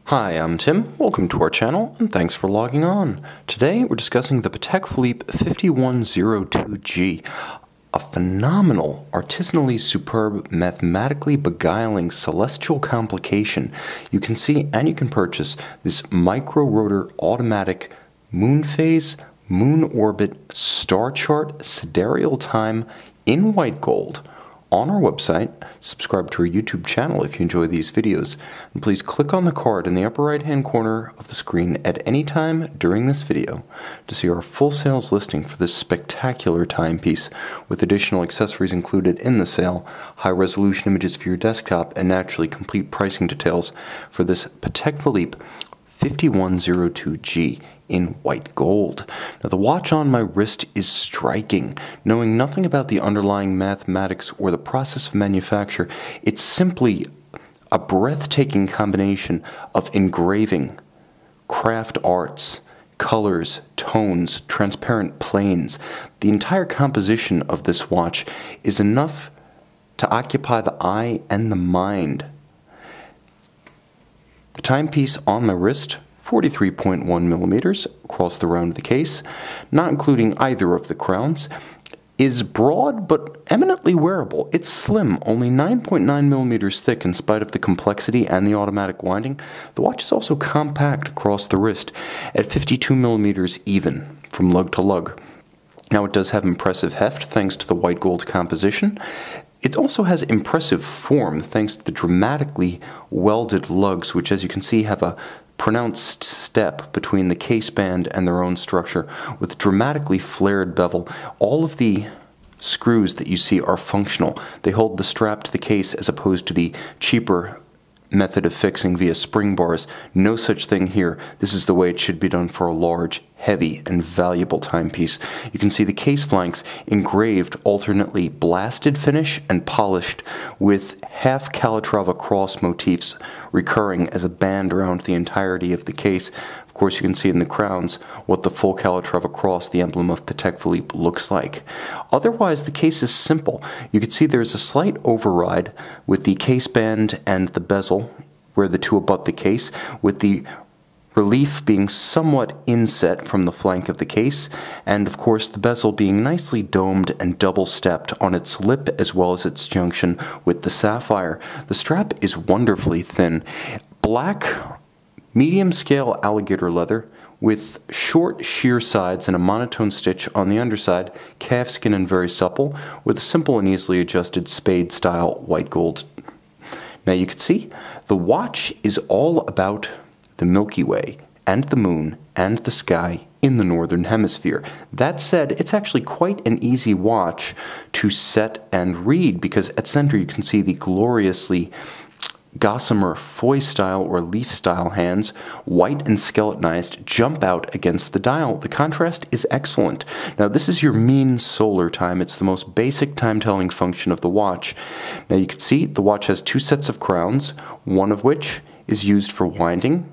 Hi, I'm Tim. Welcome to our channel, and thanks for logging on. Today, we're discussing the Patek Philippe 5102G, a phenomenal, artisanally superb, mathematically beguiling celestial complication. You can see and you can purchase this micro-rotor automatic moon phase, moon orbit, star chart, sidereal time in white gold. On our website, subscribe to our YouTube channel if you enjoy these videos, and please click on the card in the upper right hand corner of the screen at any time during this video to see our full sales listing for this spectacular timepiece with additional accessories included in the sale, high resolution images for your desktop, and naturally complete pricing details for this Patek Philippe 5102G in white gold. Now, the watch on my wrist is striking. Knowing nothing about the underlying mathematics or the process of manufacture, it's simply a breathtaking combination of engraving, craft arts, colors, tones, transparent planes. The entire composition of this watch is enough to occupy the eye and the mind. The timepiece on my wrist, 43.1 millimeters across the round of the case, not including either of the crowns, is broad but eminently wearable. It's slim, only 9.9 millimeters thick in spite of the complexity and the automatic winding. The watch is also compact across the wrist at 52 millimeters even from lug to lug. Now, it does have impressive heft thanks to the white gold composition. It also has impressive form thanks to the dramatically welded lugs, which, as you can see, have a pronounced step between the case band and their own structure with dramatically flared bevel. All of the screws that you see are functional. They hold the strap to the case as opposed to the cheaper method of fixing via spring bars. No such thing here. This is the way it should be done for a large, heavy, and valuable timepiece. You can see the case flanks engraved alternately blasted finish and polished with half Calatrava cross motifs recurring as a band around the entirety of the case. Of course, you can see in the crowns what the full Calatrava cross, the emblem of Patek Philippe, looks like. Otherwise, the case is simple. You can see there's a slight override with the case band and the bezel where the two abut the case, with the relief being somewhat inset from the flank of the case, and of course the bezel being nicely domed and double-stepped on its lip as well as its junction with the sapphire. The strap is wonderfully thin. Black, medium-scale alligator leather with short sheer sides and a monotone stitch on the underside, calfskin and very supple, with a simple and easily adjusted spade-style white gold. Now you can see the watch is all about the Milky Way and the moon and the sky in the northern hemisphere. That said, it's actually quite an easy watch to set and read because at center you can see the gloriously gossamer foy-style or leaf-style hands, white and skeletonized, jump out against the dial. The contrast is excellent. Now, this is your mean solar time. It's the most basic time-telling function of the watch. Now, you can see the watch has two sets of crowns, one of which is used for winding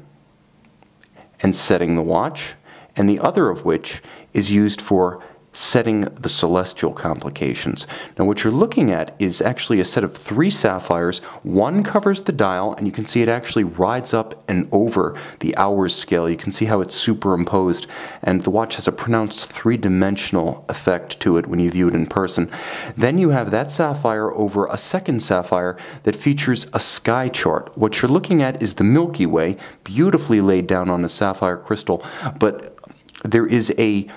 and setting the watch, and the other of which is used for setting the celestial complications. Now, what you're looking at is actually a set of three sapphires. One covers the dial, and you can see it actually rides up and over the hours scale. You can see how it's superimposed, and the watch has a pronounced three-dimensional effect to it when you view it in person. Then you have that sapphire over a second sapphire that features a sky chart. What you're looking at is the Milky Way, beautifully laid down on a sapphire crystal, but there is a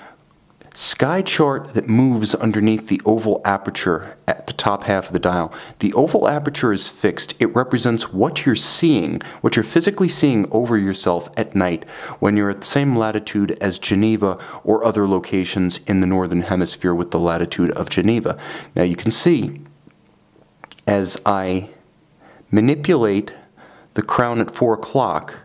sky chart that moves underneath the oval aperture at the top half of the dial. The oval aperture is fixed. It represents what you're seeing, what you're physically seeing over yourself at night when you're at the same latitude as Geneva or other locations in the northern hemisphere with the latitude of Geneva. Now you can see as I manipulate the crown at 4 o'clock,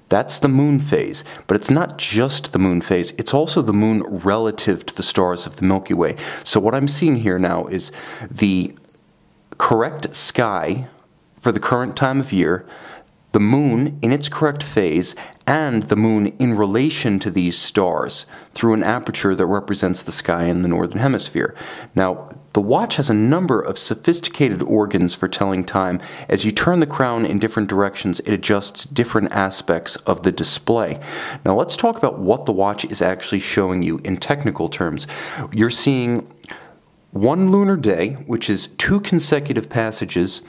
that's the moon phase, but it's not just the moon phase, it's also the moon relative to the stars of the Milky Way. So what I'm seeing here now is the correct sky for the current time of year, the moon in its correct phase and the moon in relation to these stars through an aperture that represents the sky in the northern hemisphere. Now, the watch has a number of sophisticated organs for telling time. As you turn the crown in different directions, it adjusts different aspects of the display. Now, let's talk about what the watch is actually showing you in technical terms. You're seeing one lunar day, which is 2 consecutive passages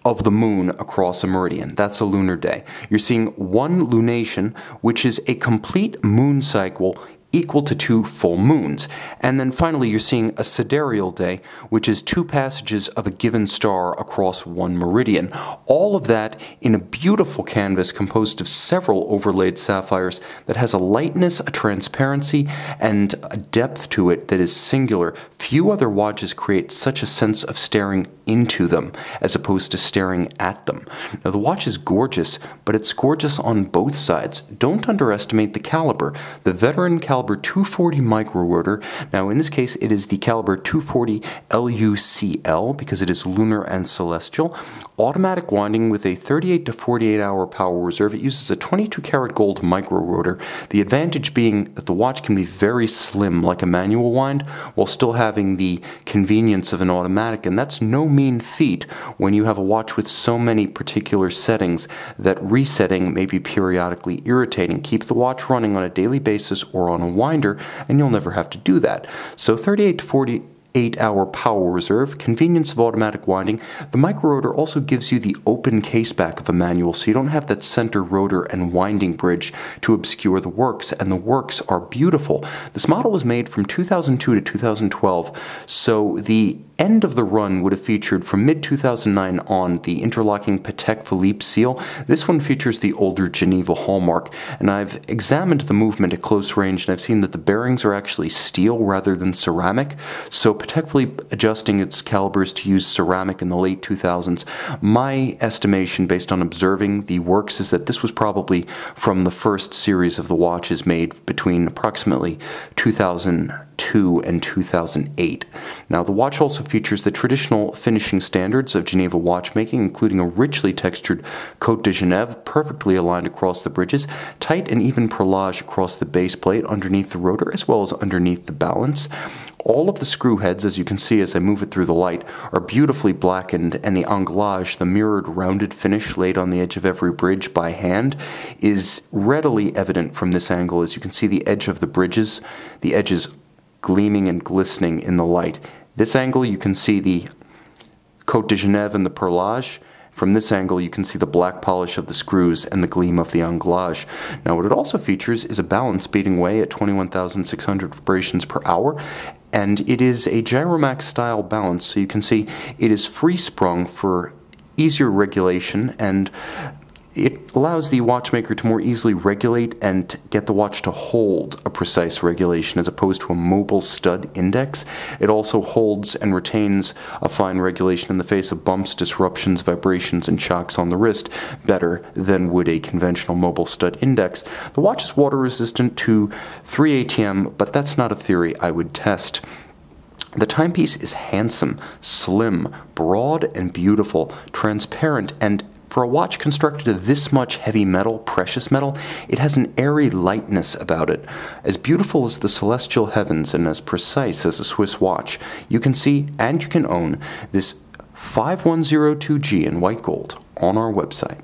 of the moon across a meridian. That's a lunar day. You're seeing one lunation, which is a complete moon cycle equal to 2 full moons. And then finally, you're seeing a sidereal day, which is 2 passages of a given star across one meridian. All of that in a beautiful canvas composed of several overlaid sapphires that has a lightness, a transparency, and a depth to it that is singular. Few other watches create such a sense of staring into them as opposed to staring at them. Now, the watch is gorgeous, but it's gorgeous on both sides. Don't underestimate the caliber. The veteran caliber 240 micro rotor. Now, in this case, it is the caliber 240 LUCL because it is lunar and celestial. Automatic winding with a 38 to 48 hour power reserve. It uses a 22 karat gold micro rotor. The advantage being that the watch can be very slim, like a manual wind, while still having the convenience of an automatic. And that's no mean feat when you have a watch with so many particular settings that resetting may be periodically irritating. Keep the watch running on a daily basis or on a winder, and you'll never have to do that. So 38 to 48-hour power reserve, convenience of automatic winding. The micro rotor also gives you the open case back of a manual, so you don't have that center rotor and winding bridge to obscure the works, and the works are beautiful. This model was made from 2002 to 2012, so the end of the run would have featured from mid-2009 on the interlocking Patek Philippe seal. This one features the older Geneva hallmark, and I've examined the movement at close range and I've seen that the bearings are actually steel rather than ceramic, so Patek Philippe adjusting its calibers to use ceramic in the late 2000s. My estimation based on observing the works is that this was probably from the first series of the watches made between approximately 2002 and 2008. Now, the watch also features the traditional finishing standards of Geneva watchmaking, including a richly textured Côte de Genève, perfectly aligned across the bridges, tight and even perlage across the base plate, underneath the rotor, as well as underneath the balance. All of the screw heads, as you can see as I move it through the light, are beautifully blackened, and the anglage, the mirrored rounded finish laid on the edge of every bridge by hand, is readily evident from this angle. As you can see the edge of the bridges, the edges gleaming and glistening in the light. This angle you can see the Côte de Genève and the perlage. From this angle you can see the black polish of the screws and the gleam of the anglage. Now, what it also features is a balance beating away at 21,600 vibrations per hour, and it is a Gyromax style balance, so you can see it is free sprung for easier regulation, and it allows the watchmaker to more easily regulate and get the watch to hold a precise regulation as opposed to a mobile stud index. It also holds and retains a fine regulation in the face of bumps, disruptions, vibrations, and shocks on the wrist better than would a conventional mobile stud index. The watch is water resistant to 3 ATM, but that's not a theory I would test. The timepiece is handsome, slim, broad, and beautiful, transparent, and for a watch constructed of this much heavy metal, precious metal, it has an airy lightness about it. As beautiful as the celestial heavens and as precise as a Swiss watch, you can see and you can own this 5102G in white gold on our website.